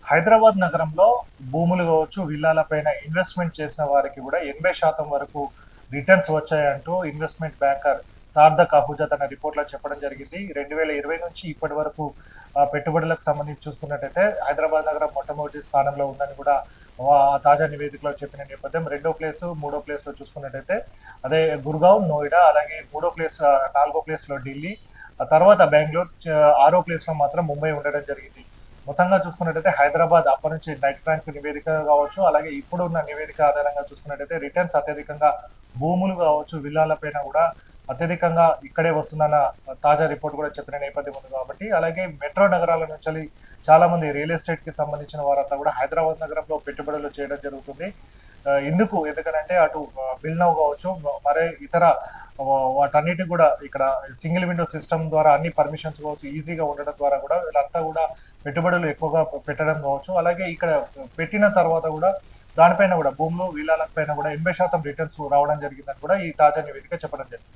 హైదరాబాద్ నగరంలో భూములు కావచ్చు, విల్లాల పైన ఇన్వెస్ట్‌మెంట్ చేసిన వారికి కూడా 80% వరకు రిటర్న్స్ వచ్చాయంటూ ఇన్వెస్ట్‌మెంట్ బ్యాంకర్ సార్థక్ అహూజా తన రిపోర్ట్‌లో చెప్పడం జరిగింది. 2020 నుంచి ఇప్పటి వరకు పెట్టుబడులకు సంబంధించి చూసుకున్నట్టయితే హైదరాబాద్ నగరం మొట్టమొదటి స్థానంలో ఉందని కూడా తాజా నివేదికలో చెప్పిన నేపథ్యం. రెండో ప్లేసు, మూడో ప్లేస్‌లో చూసుకున్నట్టయితే అదే గుర్గావ్, నోయిడా, అలాగే మూడో ప్లేస్, నాలుగో ప్లేస్‌లో ఢిల్లీ, ఆ తర్వాత బెంగుళూరు, ఆరో ప్లేస్‌లో మాత్రం ముంబై ఉండడం జరిగింది. మొత్తంగా చూసుకున్నట్టయితే హైదరాబాద్ అప్పటి నుంచి నైట్ ఫ్రాంక్ నివేదిక కావచ్చు, అలాగే ఇప్పుడున్న నివేదిక ఆధారంగా చూసుకున్నట్టయితే రిటర్న్స్ అత్యధికంగా భూములు కావచ్చు, విల్లాల పైన కూడా అత్యధికంగా ఇక్కడే వస్తుందన్న తాజా రిపోర్ట్ కూడా చెప్పిన నేపథ్యం ఉంది కాబట్టి, అలాగే మెట్రో నగరాల నుంచి చాలా మంది రియల్ ఎస్టేట్ కి సంబంధించిన వారంతా కూడా హైదరాబాద్ నగరంలో పెట్టుబడులు చేయడం జరుగుతుంది. ఎందుకనంటే అటు బిల్నౌ కావచ్చు, మరే ఇతర వాటన్నిటి కూడా ఇక్కడ సింగిల్ విండో సిస్టమ్ ద్వారా అన్ని పర్మిషన్స్ కావచ్చు ఈజీగా ఉండడం ద్వారా కూడా వీళ్ళంతా కూడా పెట్టుబడులు ఎక్కువగా పెట్టడం కావచ్చు. అలాగే ఇక్కడ పెట్టిన తర్వాత కూడా దానిపైన కూడా భూములు, విల్లాల పైన కూడా 80% రిటర్న్స్ రావడం జరిగిందని కూడా ఈ తాజా నివేదిక చెప్పడం జరిగింది.